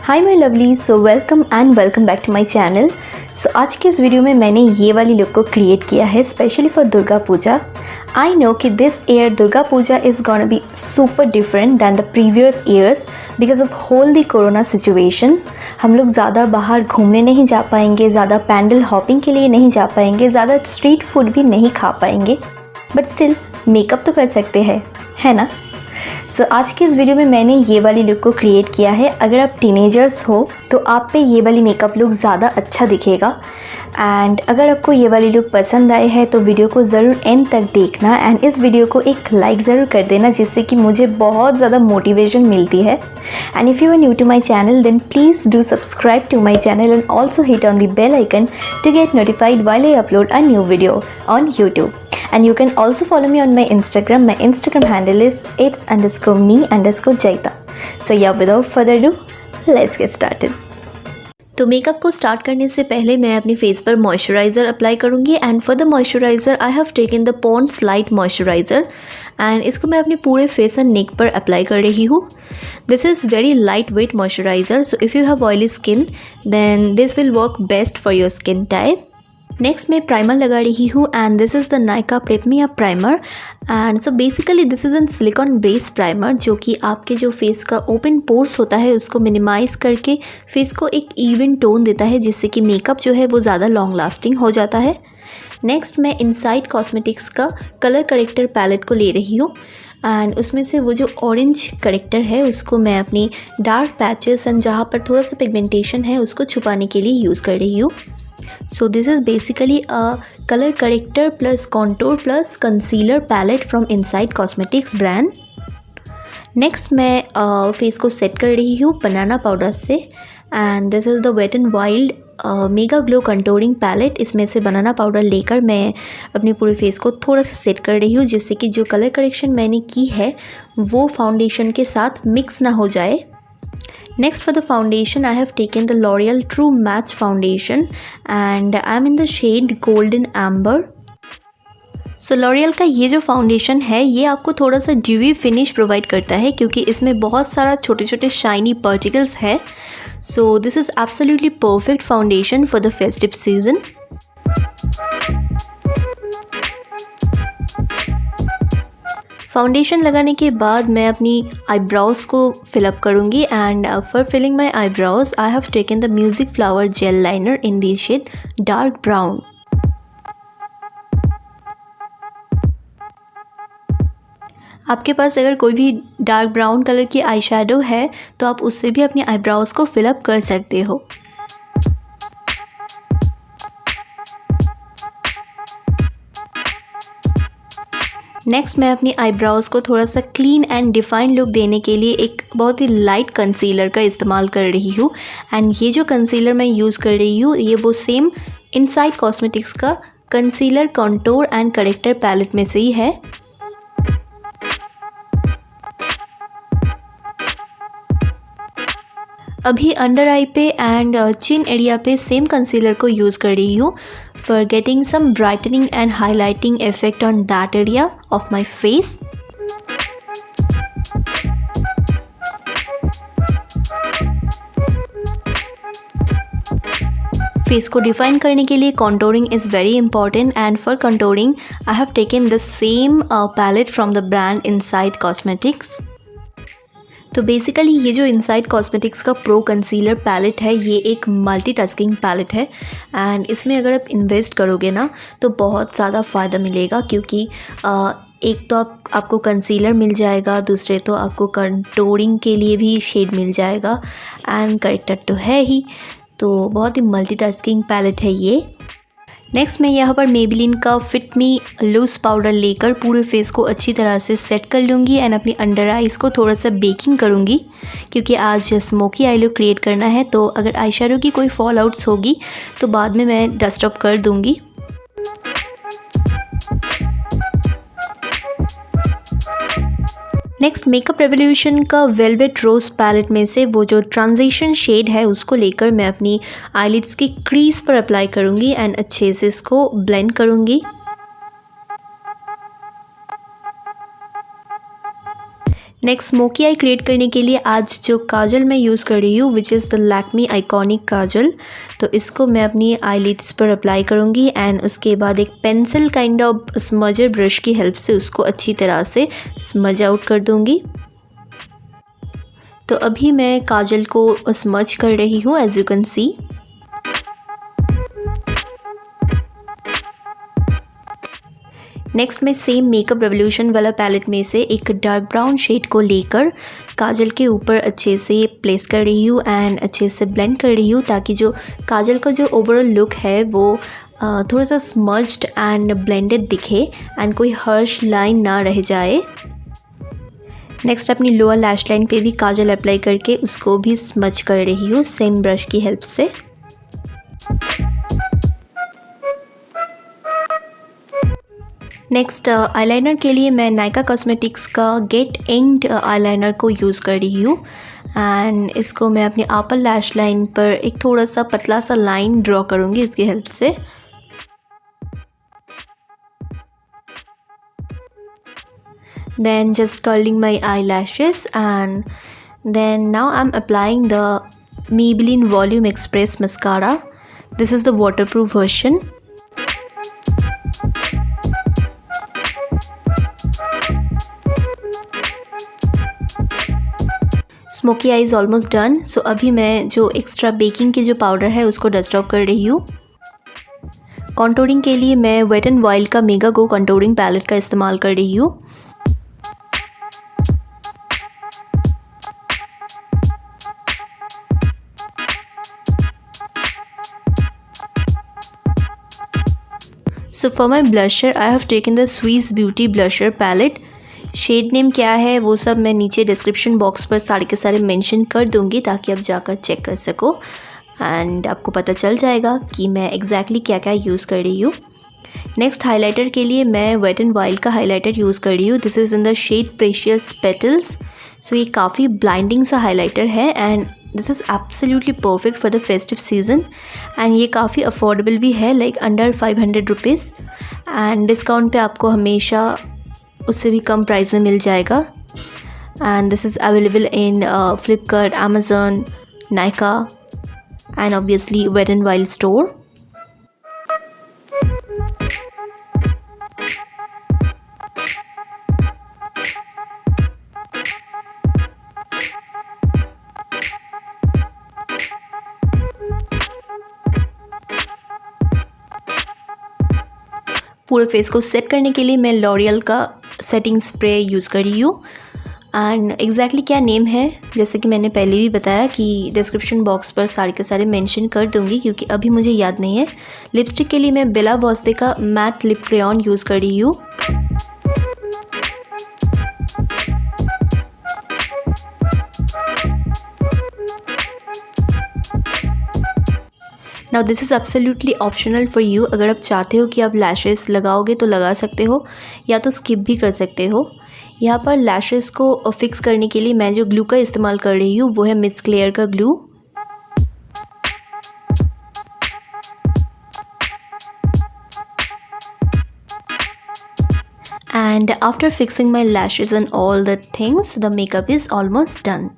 Hi my lovely, so welcome back to my channel. So आज के इस video में मैंने ये वाली लुक को क्रिएट किया है specially for Durga Puja. I know कि this year Durga Puja is gonna be super different than the previous years because of whole the corona situation. हम लोग ज़्यादा बाहर घूमने नहीं जा पाएंगे, ज़्यादा पैंडल हॉपिंग के लिए नहीं जा पाएंगे, ज़्यादा स्ट्रीट फूड भी नहीं खा पाएंगे, बट स्टिल मेकअप तो कर सकते हैं, है ना। सो आज के इस वीडियो में मैंने ये वाली लुक को क्रिएट किया है। अगर आप टीनेजर्स हो तो आप पे ये वाली मेकअप लुक ज़्यादा अच्छा दिखेगा। एंड अगर आपको ये वाली लुक पसंद आए है तो वीडियो को ज़रूर एंड तक देखना एंड इस वीडियो को एक लाइक ज़रूर कर देना, जिससे कि मुझे बहुत ज़्यादा मोटिवेशन मिलती है। And if you are new to my channel then please do subscribe to my channel and also hit on the bell icon to get notified while I upload a new video on YouTube. And you can also follow me on my Instagram. My Instagram handle is its_me_Jayeeta. So yeah, without further ado, let's get started. तो makeup को start करने से पहले मैं अपने face पर moisturiser apply करूँगी and for the moisturiser I have taken the Pond's light moisturiser and इसको मैं अपने पूरे फेस एंड नेक पर अप्लाई कर रही हूँ। This is very lightweight moisturiser, so if you have oily skin then this will work best for your skin type. Next मैं primer लगा रही हूँ and this is the Nykaa prep me up primer and so basically this is a silicone based primer जो कि आपके जो face का open pores होता है उसको मिनिमाइज़ करके फेस को एक इवन टोन देता है, जिससे कि मेकअप जो है वो ज़्यादा लॉन्ग लास्टिंग हो जाता है। नेक्स्ट मैं इनसाइड कॉस्मेटिक्स का कलर करेक्टर पैलेट को ले रही हूँ एंड उसमें से वो जो ऑरेंज करेक्टर है उसको मैं अपनी डार्क पैचेस एंड जहाँ पर थोड़ा सा पिगमेंटेशन है उसको छुपाने के लिए यूज़ कर रही हूँ। So this is basically a color corrector plus contour plus concealer palette from Inside Cosmetics brand. Next मैं फेस को सेट कर रही हूँ बनाना पाउडर से and this is the Wet and Wild Mega Glow contouring palette. इसमें से banana powder लेकर मैं अपने पूरे फेस को थोड़ा सा सेट कर रही हूँ, जिससे कि जो कलर करेक्शन मैंने की है वो फाउंडेशन के साथ मिक्स ना हो जाए। Next for the foundation I have taken the L'Oreal True Match Foundation and I am in the shade Golden Amber. So L'Oreal का ये जो फाउंडेशन है ये आपको थोड़ा सा ड्यूवी फिनिश प्रोवाइड करता है क्योंकि इसमें बहुत सारा छोटे छोटे शाइनी पार्टिकल्स है। So this is absolutely perfect foundation for the festive season. Foundation लगाने के बाद मैं अपनी आईब्राउज़ को फिलअप करूँगी and for filling my eyebrows I have taken the Music Flower gel liner in the shade dark brown. आपके पास अगर कोई भी डार्क ब्राउन कलर की आई शैडो है तो आप उससे भी अपनी आईब्राउज़ को फिलअप कर सकते हो। नेक्स्ट मैं अपनी आईब्राउज़ को थोड़ा सा क्लीन एंड डिफाइन लुक देने के लिए एक बहुत ही लाइट कंसीलर का इस्तेमाल कर रही हूँ एंड ये जो कंसीलर मैं यूज़ कर रही हूँ ये वो सेम इनसाइड कॉस्मेटिक्स का concealer contour and corrector palette में से ही है। अभी अंडर आई पे एंड चिन एरिया पे सेम कंसीलर को यूज़ कर रही हूँ for getting some brightening and highlighting effect on that area of my face. Face को डिफाइन करने के लिए contouring is very important and for contouring I have taken the same palette from the brand Insight Cosmetics. तो basically ये जो inside Cosmetics का pro concealer palette है ये एक मल्टीटास्किंग पैलेट है एंड इसमें अगर आप इन्वेस्ट करोगे ना तो बहुत ज़्यादा फ़ायदा मिलेगा क्योंकि एक तो आपको कंसीलर मिल जाएगा, दूसरे तो आपको कंटूरिंग के लिए भी शेड मिल जाएगा एंड करेक्टर तो है ही, तो बहुत ही मल्टीटास्किंग पैलेट है ये। नेक्स्ट मैं यहाँ पर मेबेलिन का फिट मी लूज़ पाउडर लेकर पूरे फेस को अच्छी तरह से सेट कर लूँगी एंड अपनी अंडर आइज़ को थोड़ा सा बेकिंग करूँगी क्योंकि आज स्मोकी आई लुक क्रिएट करना है। तो अगर आई शैडो की कोई फॉल आउट्स होगी तो बाद में मैं डस्ट अप कर दूँगी। नेक्स्ट मेकअप रेवोल्यूशन का वेलवेट रोज़ पैलेट में से वो जो ट्रांजिशन शेड है उसको लेकर मैं अपनी आईलिड्स की क्रीज पर अप्लाई करूँगी एंड अच्छे से इसको ब्लेंड करूँगी। नेक्स्ट स्मोकी आई क्रिएट करने के लिए आज जो काजल मैं यूज़ कर रही हूँ which is the Lakme iconic kajal, तो इसको मैं अपनी आईलिड्स पर अप्लाई करूँगी एंड उसके बाद एक pencil kind of smudger brush की हेल्प से उसको अच्छी तरह से स्मज आउट कर दूँगी। तो अभी मैं काजल को स्मज कर रही हूँ as you can see. Next मैं सेम मेकअप रेवोल्यूशन वाला पैलेट में से एक डार्क ब्राउन शेड को लेकर काजल के ऊपर अच्छे से प्लेस कर रही हूँ एंड अच्छे से ब्लेंड कर रही हूँ ताकि जो काजल का जो ओवरऑल लुक है वो थोड़ा सा स्मज्ड एंड ब्लेंडेड दिखे एंड कोई हर्श लाइन ना रह जाए। नेक्स्ट अपनी लोअर लैश लाइन पे भी काजल अप्लाई करके उसको भी स्मज कर रही हूँ सेम ब्रश की हेल्प से। नेक्स्ट आईलाइनर के लिए मैं नायका कॉस्मेटिक्स का गेट इंक्ड आईलाइनर को यूज़ कर रही हूँ एंड इसको मैं अपनी अपर लैश लाइन पर एक थोड़ा सा पतला सा लाइन ड्रॉ करूँगी इसकी हेल्प से। Then just curling my eyelashes and then now I'm applying the Maybelline Volume Express mascara. This is the waterproof version. Smoky eye is almost done. So अभी मैं जो एक्स्ट्रा बेकिंग की जो powder है उसको डस्ट ऑफ कर रही हूँ। कॉन्टोरिंग के लिए मैं वेट एंड वाइल्ड का मेगाग्लो कॉन्टोरिंग पैलेट का इस्तेमाल कर रही हूँ। So for my blusher I have taken the Swiss Beauty blusher palette. Shade name क्या है वो सब मैं नीचे डिस्क्रिप्शन बॉक्स पर सारे के सारे मेंशन कर दूंगी ताकि आप जाकर चेक कर सको एंड आपको पता चल जाएगा कि मैं एग्जैक्टली क्या क्या यूज़ कर रही हूँ। नेक्स्ट हाइलाइटर के लिए मैं वेट एंड वाइल्ड का हाइलाइटर यूज़ कर रही हूँ। This is in the shade precious petals. So ये काफ़ी ब्लाइंडिंग सा हाइलाइटर है and this is absolutely perfect for the festive season and ये काफ़ी अफोर्डेबल भी है like under 500 rupees and discount पे आपको हमेशा उससे भी कम प्राइस में मिल जाएगा and this is available in Flipkart, Amazon, Nykaa and obviously Wet and Wild store. पूरे फेस को सेट करने के लिए मैं लॉरियल का सेटिंग स्प्रे यूज़ कर रही हूँ एंड एग्जैक्टली क्या नेम है जैसे कि मैंने पहले भी बताया कि डिस्क्रिप्शन बॉक्स पर सारे के सारे मेंशन कर दूँगी क्योंकि अभी मुझे याद नहीं है। लिपस्टिक के लिए मैं बेला वोस्ते का मैट लिप क्रेयॉन यूज़ कर रही हूँ। Now this is absolutely optional for you. अगर आप चाहते हो कि आप लैशेस लगाओगे तो लगा सकते हो या तो स्किप भी कर सकते हो। यहाँ पर लैशेस को फिक्स करने के लिए मैं जो ग्लू का इस्तेमाल कर रही हूँ वो है मिस क्लेयर का glue. And after fixing my lashes and all the things, the makeup is almost done.